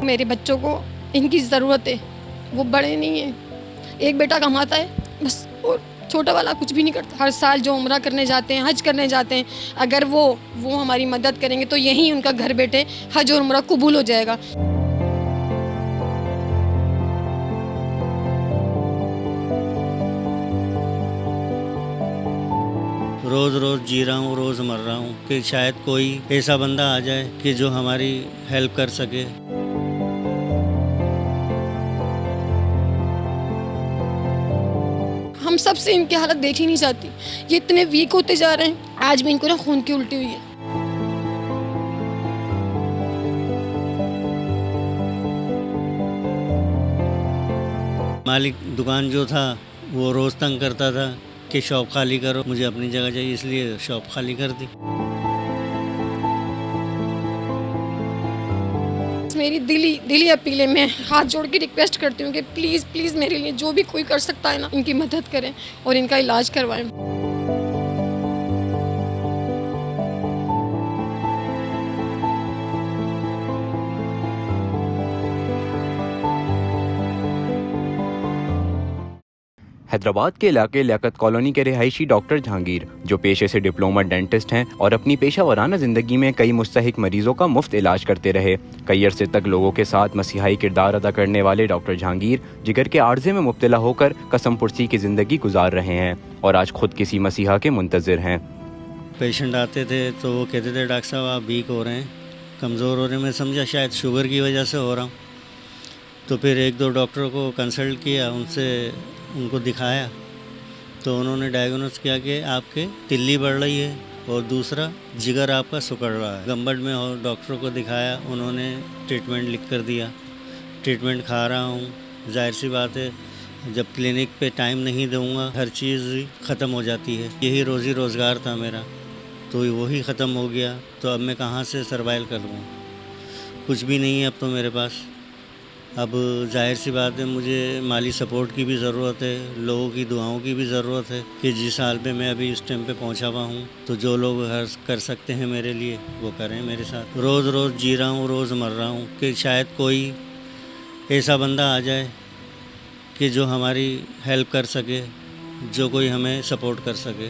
मेरे बच्चों को इनकी ज़रूरत है, वो बड़े नहीं हैं। एक बेटा कमाता है बस, और छोटा वाला कुछ भी नहीं करता। हर साल जो उम्रा करने जाते हैं, हज करने जाते हैं, अगर वो हमारी मदद करेंगे तो यहीं उनका घर बैठे हज और उम्रा कबूल हो जाएगा। रोज़ रोज़ जी रहा हूँ, रोज़ मर रहा हूँ कि शायद कोई ऐसा बंदा आ जाए कि जो हमारी हेल्प कर सके। हम सबसे इनकी हालत देखी नहीं जाती, ये इतने वीक होते जा रहे हैं। आज भी इनको ना खून की उल्टी हुई है। मालिक दुकान जो था वो रोज़ तंग करता था कि शॉप खाली करो, मुझे अपनी जगह चाहिए, इसलिए शॉप खाली कर दी। मेरी दिली अपील है, मैं हाथ जोड़ के रिक्वेस्ट करती हूँ कि प्लीज़ प्लीज़ मेरे लिए जो भी कोई कर सकता है ना, इनकी मदद करें और इनका इलाज करवाएं। हैदराबाद के इलाके लियाकत कॉलोनी के रिहायशी डॉक्टर जहांगीर, जो पेशे से डिप्लोमा डेंटिस्ट हैं और अपनी पेशा वराना जिंदगी में कई मुस्तहिक मरीजों का मुफ्त इलाज करते रहे, कई अरसे तक लोगों के साथ मसीहाई किरदार अदा करने वाले डॉक्टर जहांगीर जिगर के आर्जे में मुब्तला होकर कसम पुरसी की जिंदगी गुजार रहे हैं और आज खुद किसी मसीहा के मुंतजिर हैं। पेशेंट आते थे तो वो कहते थे डॉक्टर साहब आप वीक हो रहे हैं, कमज़ोर हो रहे हैं। मैं समझा शायद शुगर की वजह से हो रहा हूँ। तो फिर एक दो डॉक्टरों को कंसल्ट किया, उनको दिखाया तो उन्होंने डायग्नोस किया कि आपके तिल्ली बढ़ रही है और दूसरा जिगर आपका सिकुड़ रहा है। गंबड़ में और डॉक्टरों को दिखाया, उन्होंने ट्रीटमेंट लिख कर दिया। ट्रीटमेंट खा रहा हूँ। जाहिर सी बात है जब क्लिनिक पे टाइम नहीं दूँगा हर चीज़ ख़त्म हो जाती है। यही रोज़ी रोज़गार था मेरा, तो वही ख़त्म हो गया। तो अब मैं कहाँ से सर्वाइव करूँगा? कुछ भी नहीं है अब तो मेरे पास। अब जाहिर सी बात है मुझे माली सपोर्ट की भी ज़रूरत है, लोगों की दुआओं की भी ज़रूरत है कि जिस हाल पे मैं अभी इस टाइम पे पहुंचा हुआ हूँ, तो जो लोग हर कर सकते हैं मेरे लिए वो करें मेरे साथ। रोज़ रोज़ जी रहा हूँ, रोज़ मर रहा हूँ कि शायद कोई ऐसा बंदा आ जाए कि जो हमारी हेल्प कर सके, जो कोई हमें सपोर्ट कर सके।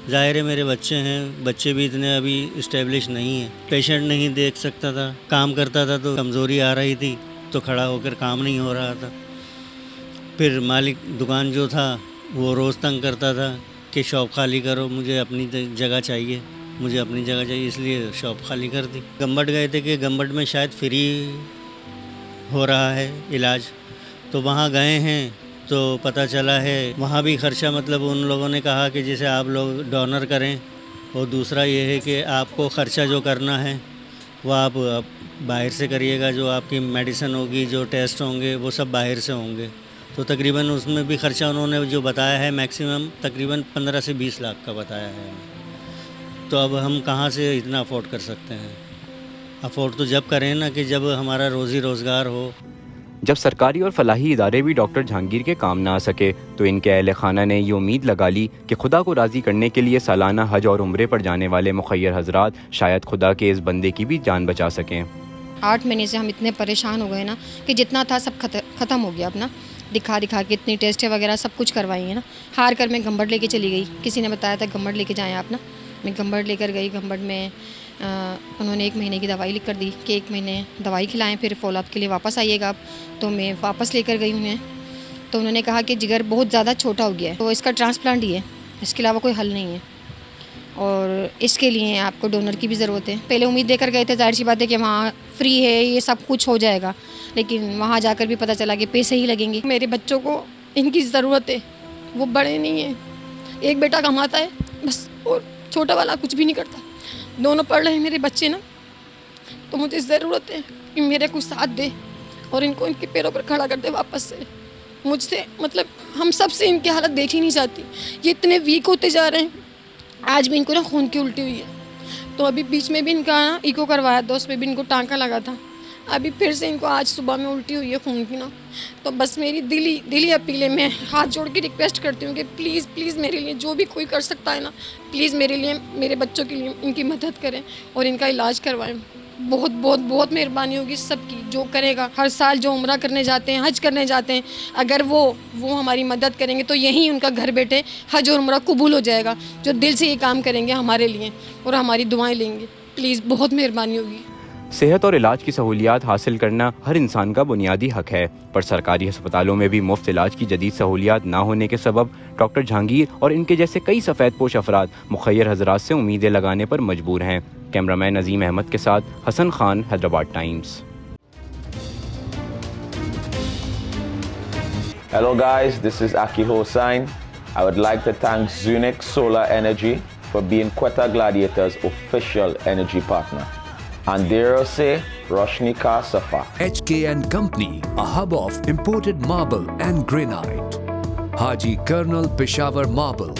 ज़ाहिर है मेरे बच्चे हैं, बच्चे भी इतने अभी इस्टेब्लिश नहीं हैं। पेशेंट नहीं देख सकता था, काम करता था तो कमज़ोरी आ रही थी, तो खड़ा होकर काम नहीं हो रहा था। फिर मालिक दुकान जो था वो रोज़ तंग करता था कि शॉप खाली करो, मुझे अपनी जगह चाहिए, मुझे अपनी जगह चाहिए, इसलिए शॉप खाली कर दी। गंबट गए थे कि गंबट में शायद फ्री हो रहा है इलाज, तो वहाँ गए हैं तो पता चला है वहाँ भी खर्चा, मतलब उन लोगों ने कहा कि जैसे आप लोग डोनर करें, और दूसरा ये है कि आपको ख़र्चा जो करना है वो आप बाहर से करिएगा, जो आपकी मेडिसिन होगी, जो टेस्ट होंगे वो सब बाहर से होंगे। तो तकरीबन उसमें भी ख़र्चा उन्होंने जो बताया है मैक्सिमम तकरीबन 15 से 20 लाख का बताया है। तो अब हम कहाँ से इतना अफोर्ड कर सकते हैं? अफोर्ड तो जब करें ना कि जब हमारा रोज़ी रोज़गार हो। जब सरकारी और फलाही इदारे भी डॉक्टर जहांगीर के काम ना आ सके तो इनके अहले खाना ने ये उम्मीद लगा ली कि खुदा को राज़ी करने के लिए सालाना हज और उम्रे पर जाने वाले मुखय्यर हजरात शायद खुदा के इस बंदे की भी जान बचा सकें। 8 महीने से हम इतने परेशान हो गए ना कि जितना था सब ख़त्म हो गया। अपना दिखा के इतनी टेस्ट वगैरह सब कुछ करवाई है ना। हार कर मैं गंबड़ लेके चली गई, किसी ने बताया था गंबड़ लेके जाएँ आप ना। मैं गंबड़ लेकर गई। गंबड़ में उन्होंने 1 महीने की दवाई लिख कर दी कि 1 महीने दवाई खिलाएं, फिर फॉलोअप के लिए वापस आइएगा आप। तो मैं वापस लेकर गई उन्हें, तो उन्होंने कहा कि जिगर बहुत ज़्यादा छोटा हो गया है, तो इसका ट्रांसप्लांट ही है, इसके अलावा कोई हल नहीं है, और इसके लिए आपको डोनर की भी ज़रूरत है। पहले उम्मीद देकर गए थे, जाहिर सी बात है कि वहाँ फ्री है, ये सब कुछ हो जाएगा, लेकिन वहाँ जाकर भी पता चला कि पैसे ही लगेंगे। मेरे बच्चों को इनकी ज़रूरत है, वो बड़े नहीं हैं। एक बेटा कमाता है बस, और छोटा वाला कुछ भी नहीं करता। दोनों पढ़ रहे हैं मेरे बच्चे ना, तो मुझे ज़रूरत है कि मेरे को साथ दे और इनको इनके पैरों पर खड़ा कर दे वापस से। मुझसे मतलब हम सब से इनकी हालत देखी नहीं जाती, ये इतने वीक होते जा रहे हैं। आज भी इनको ना खून की उल्टी हुई है, तो अभी बीच में भी इनका इको करवाया था, उसमें भी इनको टाँका लगा था। अभी फिर से इनको आज सुबह में उल्टी हुई है खून की ना। तो बस मेरी दिली अपील है, मैं हाथ जोड़ के रिक्वेस्ट करती हूँ कि प्लीज़ प्लीज़ मेरे लिए जो भी कोई कर सकता है ना, प्लीज़ मेरे लिए, मेरे बच्चों के लिए इनकी मदद करें और इनका इलाज करवाएं। बहुत बहुत बहुत मेहरबानी होगी सबकी, जो करेगा हर साल जो उम्रा करने जाते हैं, हज करने जाते हैं, अगर वो हमारी मदद करेंगे तो यहीं उनका घर बैठे हज और उम्रा कबूल हो जाएगा, जो दिल से ये काम करेंगे हमारे लिए और हमारी दुआएं लेंगे। प्लीज़ बहुत मेहरबानी होगी। सेहत और इलाज की सहूलियात हासिल करना हर इंसान का बुनियादी हक है, पर सरकारी अस्पतालों में भी मुफ्त इलाज की जदीद सहूलियात ना होने के सबब डॉक्टर जहांगीर और इनके जैसे कई सफ़ेद पोश अफराद मुखय्यर हजरात से उम्मीदें लगाने पर मजबूर हैं। कैमरामैन नज़ीम अहमद के साथ Hasan Khan, Hyderabad times. Hello guys, this is Aki Hossain. I would like to thank Zunix Solar Energy for being Quetta Gladiators' official energy partner. And dare I say, Roshni Ka Safa. HK & Company, a hub of imported marble and granite. Haji Colonel Peshawar Marble,